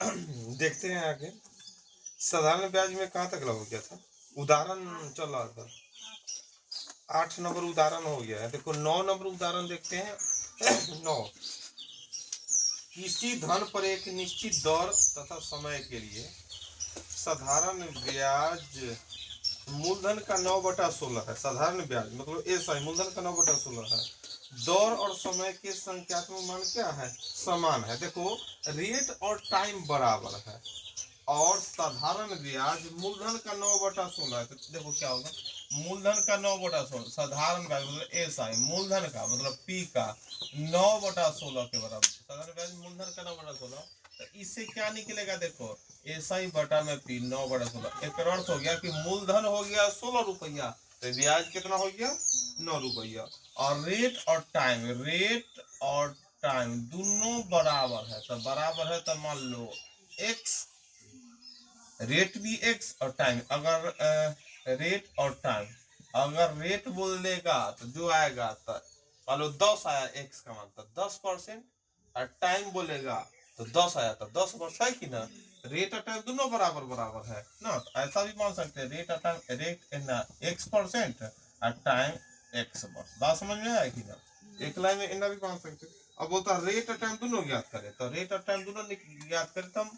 देखते हैं आगे। साधारण ब्याज में कहाँ तक हो गया था, उदाहरण चल रहा था। 8 नंबर उदाहरण हो गया है। देखो 9 नंबर उदाहरण देखते हैं। 9, किसी धन पर एक निश्चित दर तथा समय के लिए साधारण ब्याज मूलधन का 9/16 है। साधारण ब्याज मतलब ऐसा मूलधन का 9/16 है। दर और समय के संख्यात्मक मान क्या है, समान है। देखो रेट और टाइम बराबर है और साधारण ब्याज मूलधन का 9/16 है। तो देखो क्या होगा, मूलधन का 9/16, साधारण ब्याज मतलब एसआई मूलधन का मतलब पी का 9/16 के बराबर। साधारण ब्याज मूलधन का 9/16, तो इससे क्या निकलेगा, देखो एसआई बटा में पी 9/16। एक अर्थ हो गया कि मूलधन हो गया 16 रुपया, तो ब्याज कितना हो गया 9 रुपया। और रेट और टाइम दोनों बराबर है, तो बराबर है तो मान लो एक्स, रेट भी एक्स और टाइम। अगर रेट और टाइम, अगर रेट बोल देगा तो जो आएगा, तो मान लो 10 आया, एक्स का मान तो 10%, और टाइम बोलेगा तो 10 आया तो 10 है कि ना। रेट और टाइम दोनों बराबर बराबर है ना, तो ऐसा भी मान सकते हैं रेट और टाइम, रेट x% और टाइम x वर्ष। बात समझ में आया कि ना, एक लाइन में इतना भी मान सकते हैं। अब बोलता है रेट और टाइम दोनों ज्ञात करे, तो रेट और टाइम दोनों ज्ञात करे तो हम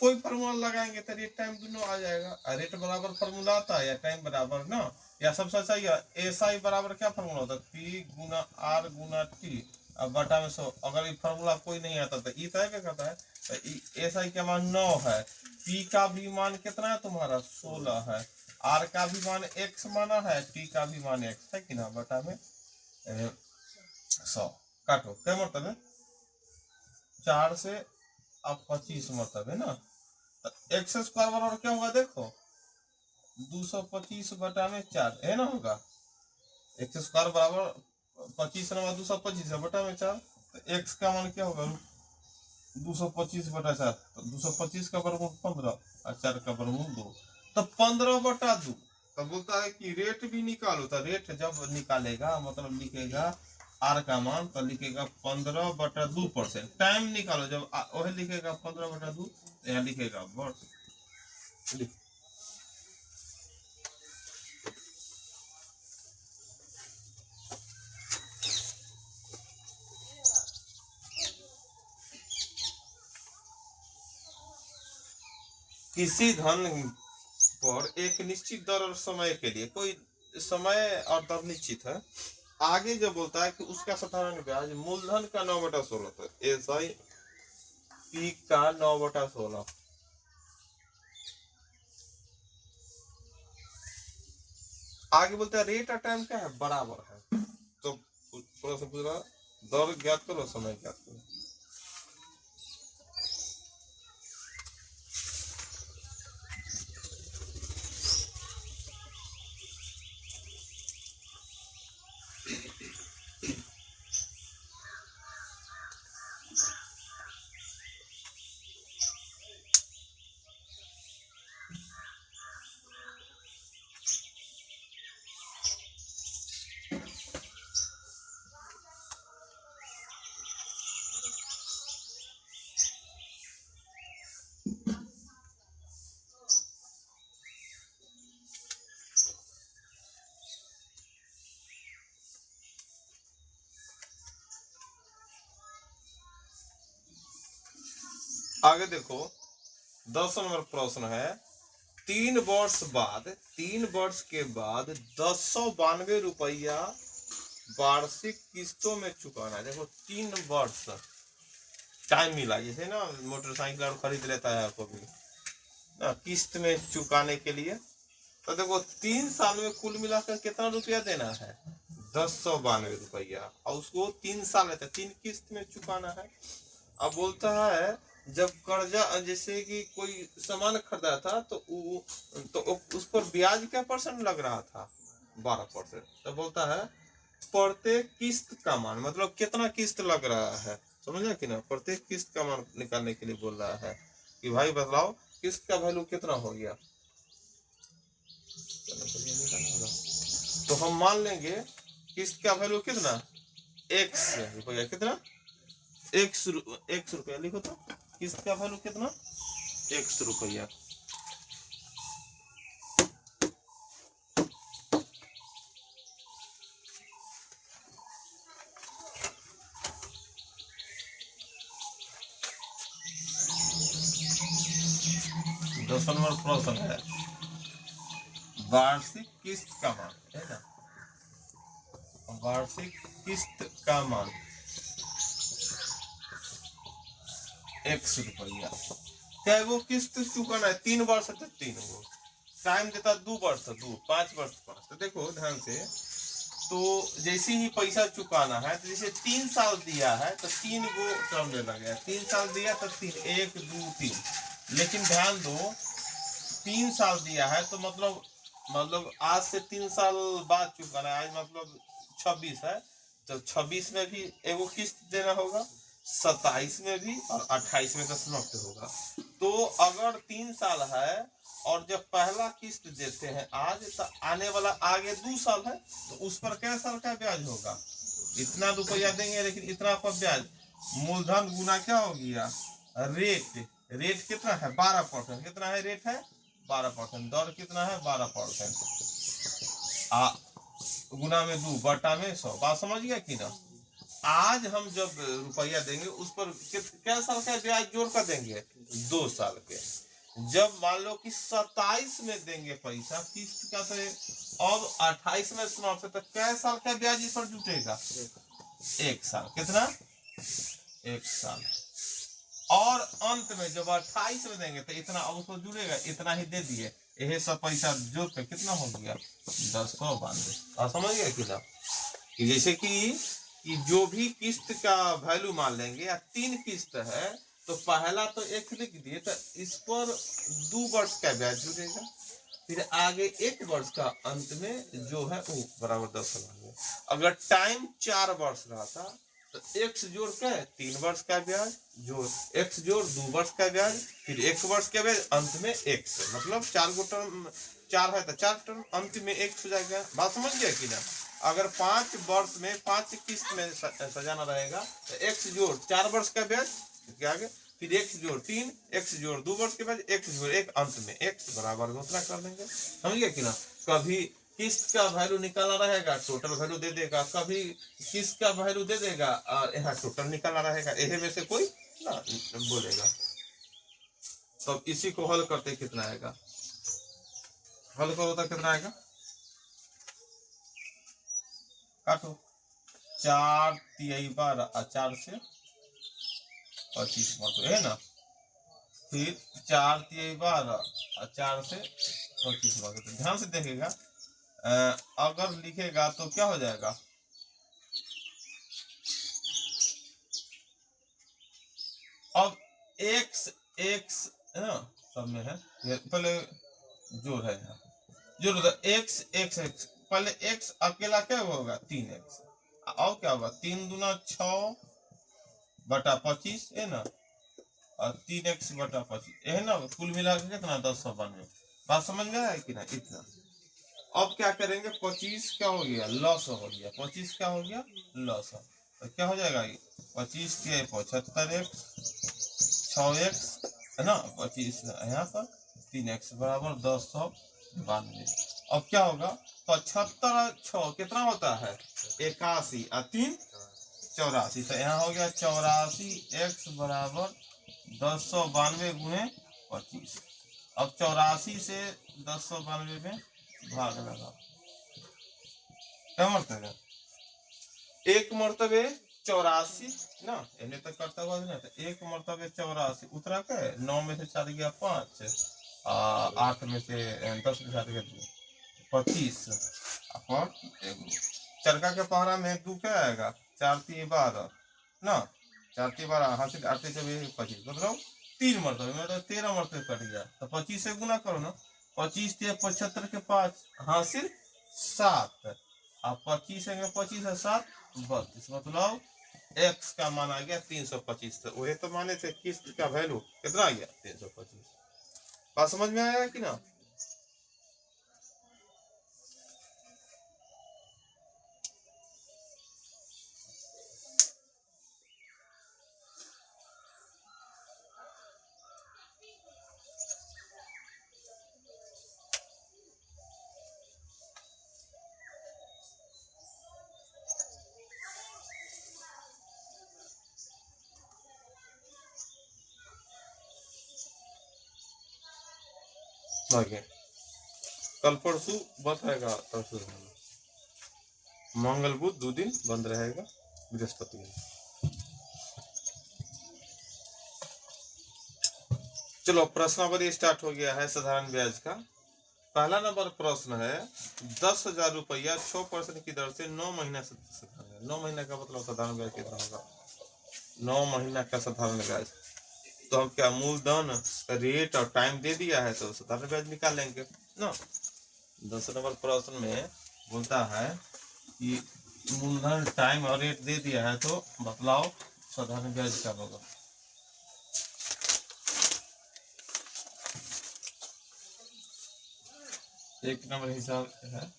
कोई फार्मूला लगाएंगे तो रेट टाइम दोनों आ जाएगा। रेट बराबर फार्मूला आता है या टाइम बराबर ना, या सबसे सही है एसआई बराबर क्या फार्मूला होता है, पी गुना आर गुना टी अब बटा में 100। अगर ये फार्मूला कोई नहीं आता तो ई तय करता है। तो एसआई का मान 9 है, पी का भी मान कितना है तुम्हारा 16 है, आर का भी मान x माना है, टी का भी मान x है कि ना, बटा में 100। काटो क्या मतलब है, 4 से अब 25 मतलब है ना। एक्स स्क्वायर बराबर क्या होगा, देखो 225 बटा में 4 है ना होगा। एक्स स्क्वायर बराबर 25 नंबर 225 बटा में 4, तो एक्स का मान क्या होगा 225/4, तो 225 का वर्गमूल 15 और 4 का वर्गमूल 2, तो 15/2। तो बोलता है कि रेट भी निकालो, तो रेट जब निकालेगा मतलब लिखेगा आर का मान, तो लिखेगा 15/2%। टाइम निकालो जब वही लिखेगा 15/2, यहाँ लिखेगा वर्ष। किसी धन पर एक निश्चित दर और समय के लिए, कोई समय और दर निश्चित है। आगे जो बोलता है कि उसका साधारण ब्याज मूलधन का 9/16, तो ऐसा ही पी का 9/16। आगे बोलते हैं रेट और टाइम क्या है, बराबर है। तो प्रश्न पूरा दर ज्ञात करो, समय ज्ञात करो। आगे देखो 10 नंबर प्रश्न है, 3 वर्ष के बाद 1092 रुपया वार्षिक किस्तों में चुकाना है। देखो 3 वर्ष टाइम मिला, जैसे ना मोटरसाइकिल और खरीद लेता है कभी ना किस्त में चुकाने के लिए। तो देखो 3 साल में कुल मिलाकर कितना रुपया देना है, 1092 रुपया, और उसको 3 साल है तो 3 किस्त में चुकाना है। अब बोलता है जब कर्जा, जैसे कि कोई सामान खरीदा था तो उस पर ब्याज क्या परसेंट लग रहा था, 12%। तो बोलता है प्रत्येक किस्त का मान मतलब कितना किस्त लग रहा है, समझा कि ना। प्रत्येक किस्त का मान निकालने के लिए बोल रहा है कि भाई बताओ किस्त का वैल्यू कितना हो गया। तो हम मान लेंगे किस्त का वैल्यू कितना, एक्स रुपया, कितना एक्स रुपया लिखो तो किस्त का वैल्यू कितना, 100 रुपया। दस नंबर प्रश्न है, वार्षिक किस्त का मान है ना, वार्षिक किस्त का मान 100 रुपया। क्या वो किस्त चुकाना है 3 वर्ष है तो 3 गो, टाइम देता 2 वर्ष 2, 5 वर्ष 5। तो देखो ध्यान से, तो जैसे ही पैसा चुकाना है, तो जैसे 3 साल दिया है तो 3 गो टर्म लेना गया, 3 साल दिया तो 3, 1 2 3। लेकिन ध्यान दो, 3 साल दिया है तो मतलब आज से 3 साल बाद चुकाना है, आज मतलब 26 है तो 26 में भी एगो किस्त देना होगा, 27 में भी, और 28 में तो समाप्त होगा। तो अगर 3 साल है और जब पहला किस्त देते हैं आज, तो आने वाला आगे 2 साल है, तो उस पर क्या साल का ब्याज होगा, इतना रुपया देंगे लेकिन इतना पर ब्याज, मूलधन गुना क्या हो गया, रेट। रेट कितना है 12%, कितना है रेट है 12%, दर कितना है 12%, गुना में 2 बटा में 100। बात समझ गया कि ना। आज हम जब रुपया देंगे उस पर क्या साल का ब्याज जोड़ कर देंगे, 2 साल के। जब मान लो कि 27 में देंगे पैसा किस्त का, तो अब 28 में समाप्त, तो क्या साल का ब्याज इस पर जुटेगा, 1 साल। कितना, 1 साल। और अंत में जब 28 में देंगे तो इतना अब उसको जुड़ेगा, इतना ही दे दिए, यही सब पैसा जोड़ के कितना हो गया, 1092। समझ गए कि ना। जैसे कि जो भी किस्त का वैल्यू मान लेंगे, या 3 किस्त है तो पहला तो 1 लिख दिए, तो इस पर 2 वर्ष का ब्याज जुड़ेगा, फिर आगे 1 वर्ष का अंत में जो है वो बराबर 10 लगाएंगे। अगर टाइम 4 वर्ष रहा था तो x जोड़ के 3 वर्ष का ब्याज, जोड़ x जोड़ 2 वर्ष का ब्याज, फिर 1 वर्ष का ब्याज, अंत में x, मतलब 4 गो टर्म, 4 है तो 4 टर्म, अंत में x हो जाएगा। बात समझ गया कि ना। अगर 5 वर्ष में 5 किस्त में सजाना रहेगा तो x जोड़ 4 वर्ष का ब्याज, क्या आगे, फिर x जोड़ 3, x जोड़ 2 वर्ष के बाद, x जोड़ 1, अंत में x बराबर में उतना कर देंगे। समझ गया कि ना। कभी किस्त का वैल्यू निकालना रहेगा, टोटल वैल्यू दे देगा, कभी किस्त का वैल्यू दे देगा और यहाँ टोटल निकालना रहेगा, यही में से कोई ना बोलेगा। तो इसी को हल करते कितना आएगा, हल करो तो कितना आएगा, काटो, 4 3 12, 4 से 25 मत है ना, फिर 4 3 12, 4 से 25 मत। तो ध्यान से देखेगा, अगर लिखेगा तो क्या हो जाएगा, अब x x है ना, सब में है, पहले जोड़ है यहाँ, जोड़ होगा x x x, पहले x अकेला क्या होगा 3x, और क्या होगा 3 दूना 6 बटा 25 है ना, और 3x बटा 25 है ना, कुल मिला के कितना 1092। बात समझ में आया कि ना, इतना। अब क्या करेंगे, 25 क्या हो गया, लॉस हो गया, 25 क्या हो गया, लॉस। तो क्या हो जाएगा, 25 के 75x, 6x है ना, 25 यहाँ पर 3x बराबर 1092। अब क्या होगा, 75 6 कितना होता है 81, और 3 84, तो यहाँ हो गया 84x बराबर 1092 गुणे 25। अब 84 से 1092 में भाग लगा, क्या मरतबे, एक मरतबे 84 ना, इन्हें तक करता हुआ ना, तो एक मरतबे 84 उतरा के 9 में से 4 गया 5, 8 में से 10 में 7 गया 25, अपन चरका के पहरा में 2 क्या आएगा, 4 3 12 ना, 4 3 12 हासिल 8 से 25, मतलब 3 मरतबे, मतलब 13 मरतबे कट गया, तो 25 से गुना करो ना, 25 से 75 के 5 हासिल 7, अब 25 है 25 है 7 32, मतलब x का मान आ गया 325। तो वही तो माने थे किस्त का वैल्यू कितना आ गया 325। बात समझ में आया कि ना। आगे कल परसों बंद रहेगा, परसों मंगल बुध 2 दिन बंद रहेगा, बृहस्पति। चलो प्रश्नावली स्टार्ट हो गया है साधारण ब्याज का। पहला नंबर प्रश्न है 10,000 रुपया 6% की दर से 9 महीना से 9 महीना का मतलब साधारण ब्याज कितना होगा? 9 महीना का साधारण ब्याज। तो हम क्या मूलधन रेट और टाइम दे दिया है तो साधारण ब्याज निकालेंगे ना। 10 नंबर प्रश्न में बोलता है कि मूलधन टाइम और रेट दे दिया है तो बतलाओ साधारण ब्याज क्या होगा। एक नंबर हिसाब है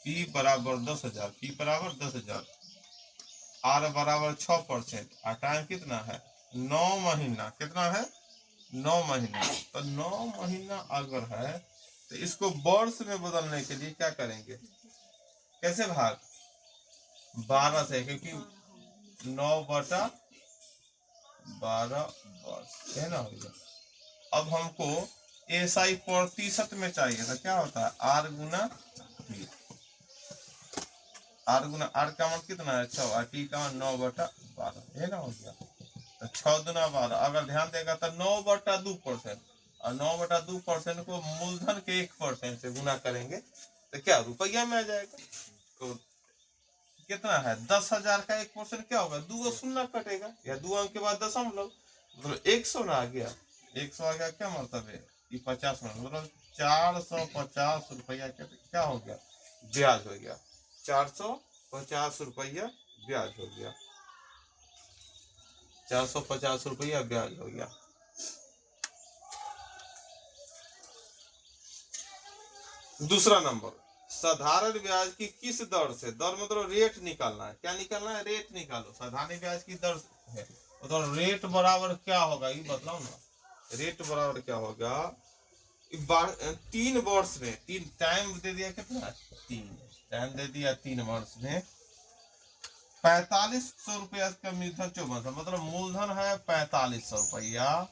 P बराबर 10,000, P बराबर 10,000, R बराबर 6% और टाइम कितना है 9 महीना। कितना है 9 महीना। तो 9 महीना अगर है तो इसको वर्ष में बदलने के लिए क्या करेंगे, कैसे भाग 12 से, क्योंकि 9/12 वर्ष है ना हो गया। अब हमको एसआई प्रतिशत में चाहिए तो क्या होता है आर गुना टी। आर गुना आर का मान कितना है 6 और टी का मान 9/12 है ना हो गया। तो 6 दूना 12, अगर ध्यान देगा तो 9/2%, और 9/2% को मूलधन के 1% से गुना करेंगे तो क्या रुपया में आ जाएगा। तो कितना है 10,000 का 1% क्या होगा, 2 शून्य कटेगा या 2 अंक के बाद दशमलव, मतलब 100 ना आ गया। 100 आ गया क्या मतलब है 50, मतलब 450 रुपया क्या हो गया ब्याज हो गया। 450 रुपया ब्याज हो गया। 450 रुपया ब्याज हो गया। दूसरा नंबर साधारण ब्याज की किस दर से, दर मतलब रेट निकालना है। क्या निकालना है, रेट निकालो। साधारण ब्याज की दर है तो रेट बराबर क्या होगा ये बताओ ना। रेट बराबर क्या होगा 3 वर्ष में, 3 टाइम दे दिया कितना 3 टाइम दे दिया 3 वर्ष में 4500 रुपया का मूलधन 54, मतलब मूलधन है 4500 रुपया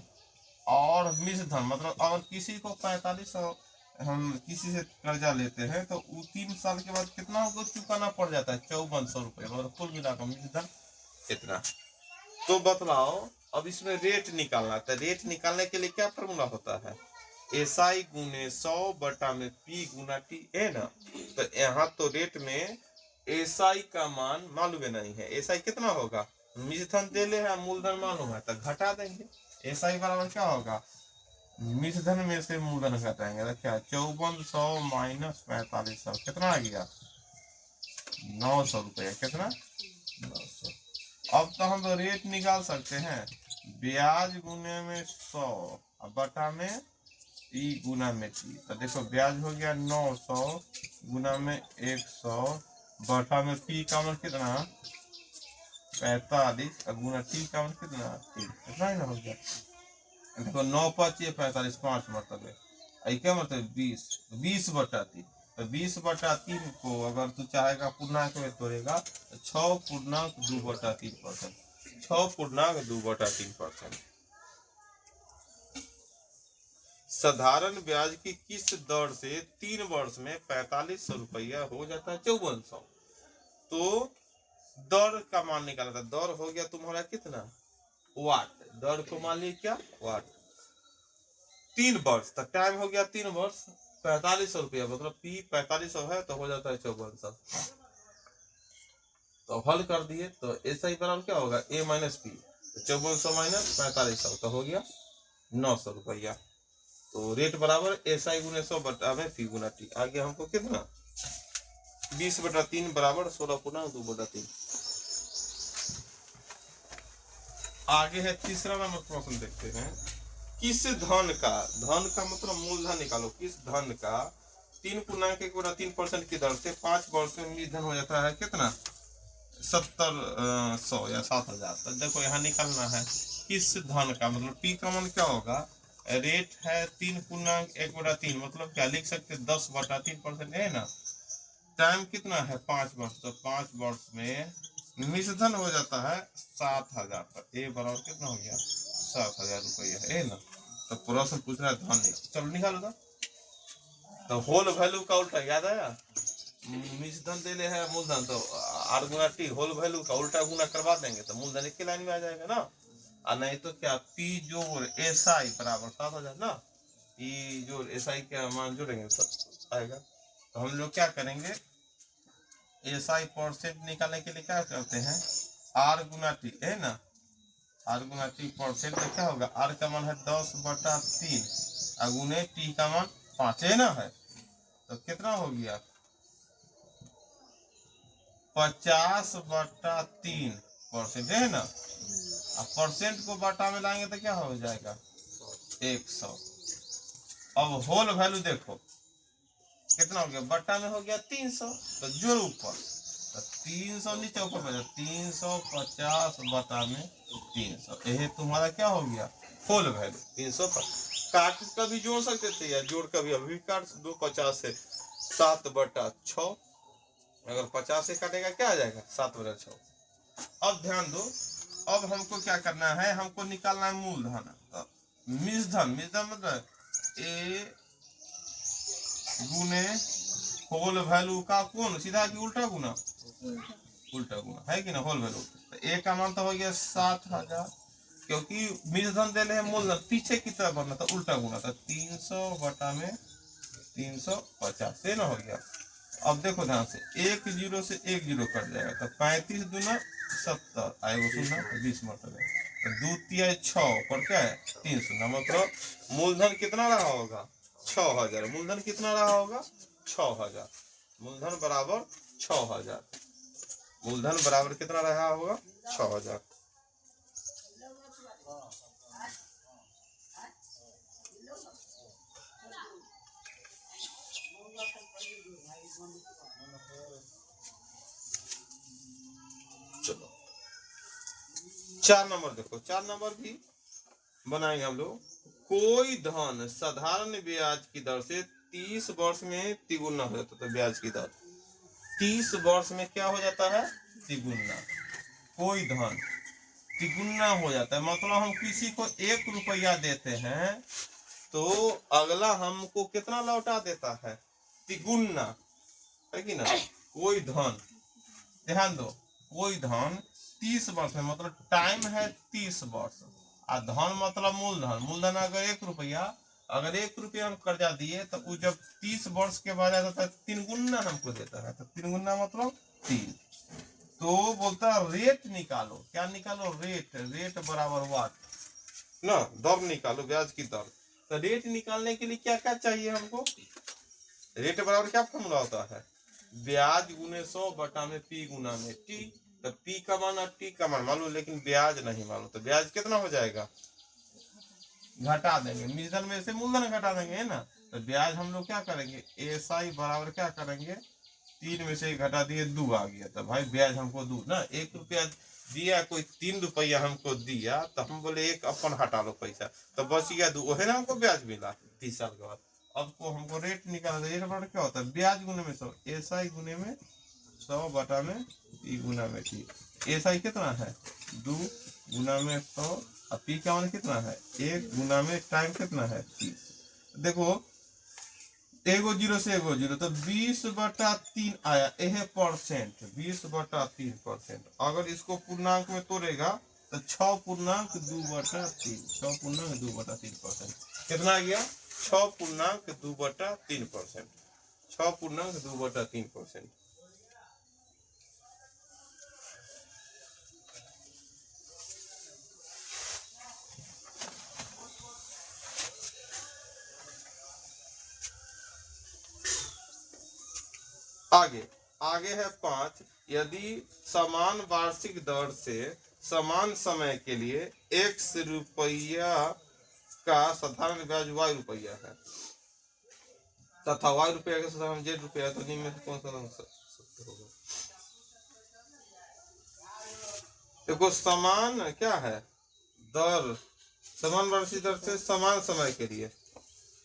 और मिश्रधन मतलब अगर किसी को 4500 हम किसी से कर्जा लेते हैं तो वो 3 साल के बाद कितना हमको चुकाना पड़ जाता है 5400 रुपया, मतलब कुल मिलाकर मिश्रधन इतना। तो बतलाओ अब इसमें रेट निकालना था। रेट निकालने के लिए क्या फॉर्मूला होता है एसआई गुने 100 बटा में पी गुना टी है ना। तो यहाँ तो रेट में एसआई का मान मालूम नहीं है। एसआई कितना होगा, मिश्रधन दे ले है मूलधन मालूम है तो घटा देंगे। एसआई बराबर क्या होगा मिश्रधन में से मूलधन घटाएंगे तो क्या 5400 माइनस 4500 कितना आ गया 900 रुपया। कितना 900। अब तो हम रेट निकाल सकते हैं ब्याज गुने में 100 बटा में ई गुना में टी। तो देखो ब्याज हो गया 900 गुना में 100 बटा में पी का मान कितना 45 और गुना टी का मान कितना 3, इतना ही ना हो गया। देखो 9 5 ये 45 5 मतलब क्या मतलब 20/3। तो 20/3 को अगर तू चाहेगा पूर्णांक में तोड़ेगा तो 6.2/3%, 6.2/3%। साधारण ब्याज की किस दर से 3 वर्ष में 4500 रुपया हो जाता है 5400। तो दर का मान निकाला था, दर हो गया तुम्हारा कितना वाट, दर को मान ली क्या वाट। 3 वर्ष तक टाइम हो गया 3 वर्ष 4500 रुपया, मतलब पी 4500 है तो हो जाता है 5400। तो हल कर दिए तो ऐसा ही बराबर क्या होगा ए माइनस पी, 5400 माइनस 4500 तो हो गया 900 रुपया। तो रेट बराबर एसआई गुने 100 बटा में पी गुना टी आ गया हमको कितना 20/3 बराबर 16.2/3। आगे है तीसरा नंबर प्रश्न देखते हैं। किस धन का, धन का मतलब मूलधन निकालो, किस धन का 3.1/3% की दर से 5 वर्ष में मूलधन हो जाता है कितना 700 या 7000। तो देखो यहाँ निकालना है किस धन का, मतलब पी का मान क्या होगा रेट है 3.1/3 मतलब क्या लिख सकते 10/3% है ना। टाइम कितना है 5 वर्ष, तो 5 वर्ष में मिश्रधन हो जाता है 7000। तो ए बराबर कितना हो गया 7000 रुपया है ना। तो प्रश्न पूछ रहा है धन निकालो। चलो निकालो ना तो होल वैल्यू का उल्टा याद आया, मिश्रधन दे ले है मूलधन, तो आर गुना टी होल वैल्यू का उल्टा गुना करवा देंगे तो मूलधन एक लाइन में आ जाएगा ना। और नहीं तो क्या पी जोड़ एस आई बराबर 7,000 ना, पी जोड़ एस आई के मान जोड़ेंगे तो आएगा। तो हम लोग क्या करेंगे, एस आई परसेंट निकालने के लिए क्या करते हैं, आर गुना टी है ना, आर गुना टी परसेंट में क्या होगा, आर का मान है 10/3 अगुने टी का मान 5 है ना है, तो कितना हो गया 50/3% है ना। अब परसेंट को बटा में लाएंगे तो क्या हो जाएगा 100। अब होल वैल्यू देखो कितना हो गया, बटा में हो गया 300, तो जोड़ ऊपर, तो 300 नीचे ऊपर बचा 350/300, यही तुम्हारा क्या हो गया होल वैल्यू 300 पर। काट का भी जोड़ सकते थे या जोड़ का भी, अभी काट 250 से 7/6, अगर 50 से काटेगा क्या आ जाएगा 7/6। अब ध्यान दो, अब हमको क्या करना है, हमको निकालना है मूलधन। मिश्रधन, मिश्रधन मतलब ए गुने होल वैल्यू का कौन सीधा कि उल्टा गुना, उल्टा गुना है कि ना होल वैल्यू। तो ए का मान तो हो गया 7,000, क्योंकि मिश्रधन दे रहे मूलधन पीछे की तरफ बढ़ना तो उल्टा गुना, तो 300/350 से ना हो गया। अब देखो ध्यान से, 1 0 से 1 0 कट जाएगा, तो 35 दूना 70 आएगा, सुनना 20 मरतबे, तो 2 तिया 6 पर क्या है 3 शून्य, मतलब मूलधन कितना रहा होगा 6,000, मूलधन कितना रहा होगा 6,000, मूलधन बराबर 6,000, मूलधन बराबर कितना रहा होगा 6,000। चलो 4 नंबर देखो, 4 नंबर भी बनाएंगे हम लोग। कोई धन साधारण ब्याज की दर से 30 वर्ष में तिगुना हो जाता है, तो ब्याज की दर 30 वर्ष में क्या हो जाता है तिगुना, कोई धन तिगुना हो जाता है, मतलब हम किसी को 1 रुपया देते हैं तो अगला हमको कितना लौटा देता है तिगुना, है कि ना। कोई धन, ध्यान दो, कोई धन 30 वर्ष में, मतलब टाइम है 30 वर्ष, और धन मतलब मूलधन, मूलधन अगर 1 रुपया, अगर 1 रुपया हम कर्जा दिए तो वो जब 30 वर्ष के बाद आता है 3 गुना हमको देता है, तो 3 गुना मतलब 3। तो बोलता है रेट निकालो, क्या निकालो रेट, रेट बराबर वाट ना, दर निकालो ब्याज की दर। तो रेट निकालने के लिए क्या क्या चाहिए हमको, रेट बराबर क्या फॉर्मूला होता है, ब्याज गुने 100 बटा में पी गुना में टी, तो पी का मान और टी का मान मालूम, लेकिन ब्याज नहीं मालूम, तो ब्याज कितना हो जाएगा घटा देंगे, मिश्रधन में से मूलधन घटा देंगे है ना। तो ब्याज हम लोग क्या करेंगे, एस आई बराबर क्या करेंगे, 3 में से घटा दिए 2 आ गया, तो भाई ब्याज हमको 2 ना, 1 रुपया दिया, कोई 3 रुपया हमको दिया, तो हम बोले 1 अपन हटा लो पैसा, तो बच गया 2, वही ना हमको ब्याज मिला 30 साल के बाद। अब को हमको रेट निकालना है, रेट बराबर क्या होता है ब्याज गुने में 100, एस आई गुने में 100 बटा में टी गुना में टी, एस आई कितना है 2 गुना में 100, और पी का मान कितना है 1 गुना में टाइम कितना है 30। देखो एगो जीरो से एगो जीरो, तो 20/3 आया, यह परसेंट 20/3%। अगर इसको पूर्णांक में तोड़ेगा तो 6.2/3, 6.2/3%, कितना आ गया 6.2/3%, 6.2/3%। आगे आगे है 5, यदि समान वार्षिक दर से समान समय के लिए x रुपया का साधारण ब्याज y रुपया है तथा y रुपया का साधारण z रुपया है, तो निम्न में से कौन सा सत्य होगा। देखो समान क्या है दर, समान वार्षिक दर से समान समय के लिए,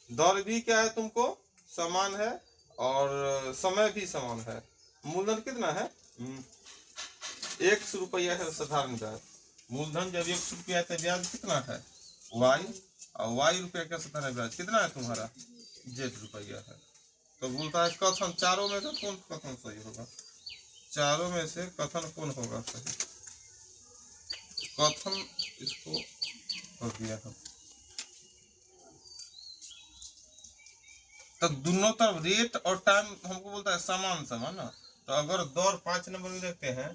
दर भी क्या है तुमको समान है और समय भी समान है। मूलधन कितना है 1 रुपया है साधारण ब्याज, मूलधन जब 1 रुपया है तो ब्याज कितना है y, और y रुपया का साधारण ब्याज कितना है तुम्हारा 1 रुपया है। तो बोलता है कथन चारों में से कौन कथन सही होगा, चारों में से कथन कौन होगा सही। कथन इसको कर दिया हम। तो दोनों तरफ रेट और टाइम हमको बोलता है समान समान ना। तो अगर दौर 5 नंबर में देखते हैं,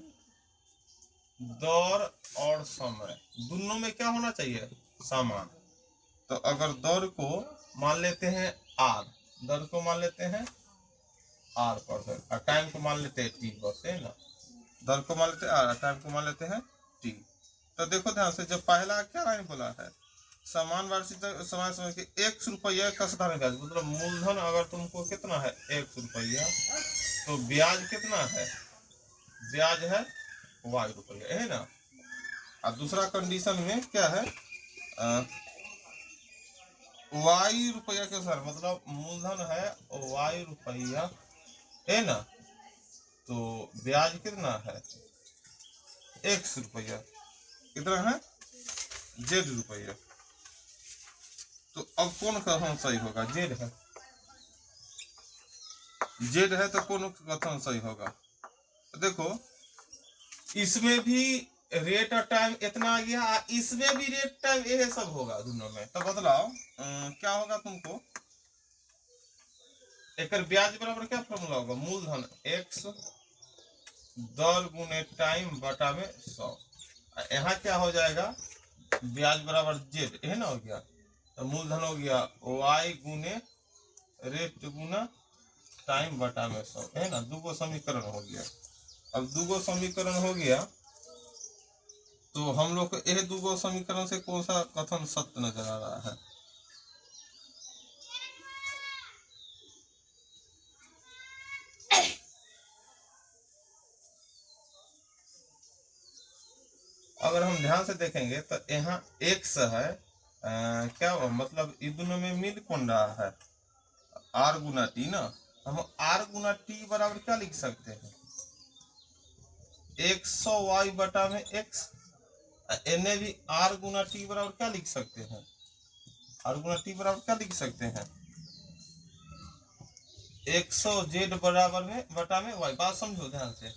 दौर और समय दोनों में क्या होना चाहिए, समान। तो अगर दौर को मान लेते हैं आर, दौर को मान लेते हैं R%, और टाइम को मान लेते हैं T%, है ना। दौर को मान लेते हैं R, टाइम को मान लेते हैं T। तो देखो ध्यान से, जब पहला क्या लाइन बोला है, समान वार्षिक समय समय के 100 रुपया का साधारण ब्याज, मतलब मूलधन अगर तुमको कितना है 100 रुपया, तो ब्याज कितना है, ब्याज है Y रुपया, है ना। और दूसरा कंडीशन में क्या है, Y रुपया के अनुसार, मतलब मूलधन है Y रुपया, है ना। तो ब्याज कितना है 100 रुपया, कितना है Z रुपया। तो अब कौन कथन सही होगा, जेड है, जेड है तो कौन कथन सही होगा। तो देखो इसमें भी रेट और टाइम इतना आ गया, इसमें भी रेट टाइम ये सब होगा दोनों में। तो बदलाव क्या होगा तुमको, एक ब्याज बराबर क्या फॉर्मूला होगा, मूलधन x दर गुने टाइम बटा में 100। यहाँ क्या हो जाएगा, ब्याज बराबर जेड, है ना, हो गया। तो मूलधन हो गया y गुने रेट गुना टाइम बटा में 100, है ना। दूगो समीकरण हो गया। अब दूगो समीकरण हो गया, तो हम लोग को यह दूगो समीकरण से कौन सा कथन सत्य नजर आ रहा है। अगर हम ध्यान से देखेंगे तो यहाँ x है, क्या मतलब इन दोनों में मिल कौन रहा है, r गुना टी ना। हम r गुना टी बराबर क्या लिख सकते हैं, 100y बटा में x। इन्हें भी r गुना टी बराबर क्या लिख सकते हैं, r गुना टी बराबर क्या लिख सकते हैं, 100z बराबर में बटा में y। बात समझो ध्यान से,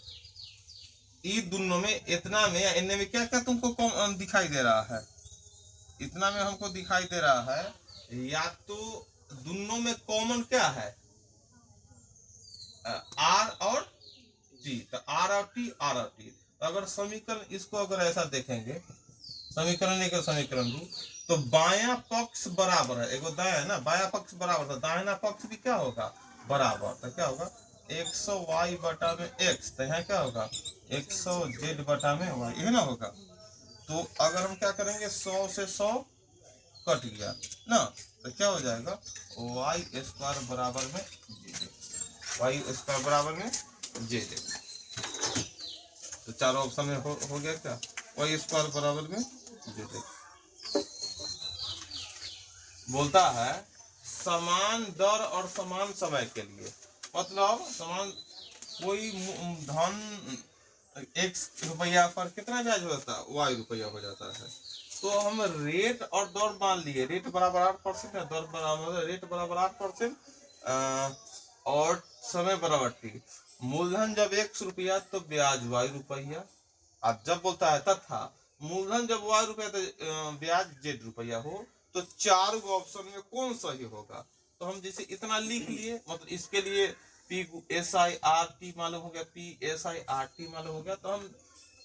इन दोनों में इतना में या इनमें में क्या क्या तुमको दिखाई दे रहा है, इतना में हमको दिखाई दे रहा है, या तो दोनों में कॉमन क्या है, आर और टी। तो आर और टी, आर और टी। अगर समीकरण इसको अगर ऐसा देखेंगे, समीकरण एक समीकरण दो, तो बायां पक्ष बराबर है, एगो दाया है ना, बायां पक्ष बराबर, तो दाहिना पक्ष भी क्या होगा, बराबर। तो क्या होगा 100y बटा में x, तो यहाँ क्या होगा 100z बटा में y, है ना होगा। तो अगर हम क्या करेंगे, 100 से 100 कट गया ना, तो क्या हो जाएगा y² बराबर में y² बराबर में z। तो चारों ऑप्शन में हो गया क्या, y² बराबर में z। बोलता है समान दर और समान समय के लिए, मतलब समान कोई धन x रुपया पर कितना ब्याज होता है, y रुपया हो जाता है। तो हम रेट और दर मान लिए, रेट बराबर 8% है, दर बराबर, रेट बराबर 8% और समय बराबर t। मूलधन जब 100 रुपया तो ब्याज y रुपया। अब जब बोलता है तथा मूलधन जब y रुपया तो ब्याज z रुपया हो, तो चार ऑप्शन में कौन सही होगा। तो हम जैसे इतना लिख लिए, मतलब इसके लिए PSI मालूम हो गया, PSI मालूम हो गया। तो हम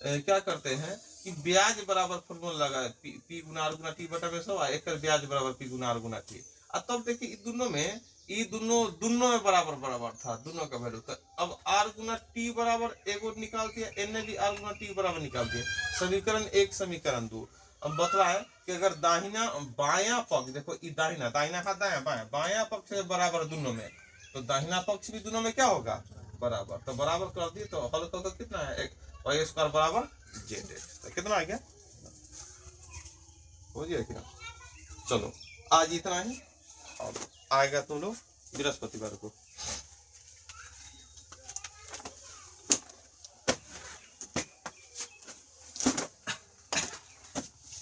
क्या करते हैं कि ब्याज बराबर फॉर्मूला लगाए, P गुना R गुना T बटा में 100, एक ब्याज बराबर P गुना R गुना T। अब तब देखिए दोनों में दोनों में बराबर बराबर था, दोनों का वैल्यू। तो अब R गुना T बराबर एगो निकाल दिया, इन्हें भी R गुना T बराबर निकाल दिया। समीकरण एक, समीकरण दो। अब बतला है कि अगर दाहिना बायां पक्ष, देखो दाहिना दाहिना हाथ दाया बाया, बायां पक्ष बराबर दोनों में, तो दाहिना पक्ष भी दोनों में क्या होगा, बराबर। तो बराबर कर दिए, तो हल कर कितना है, y² बराबर z। तो कितना आ गया, हो गया क्या। चलो आज इतना ही, और आएगा तुम लोग बृहस्पतिवार को।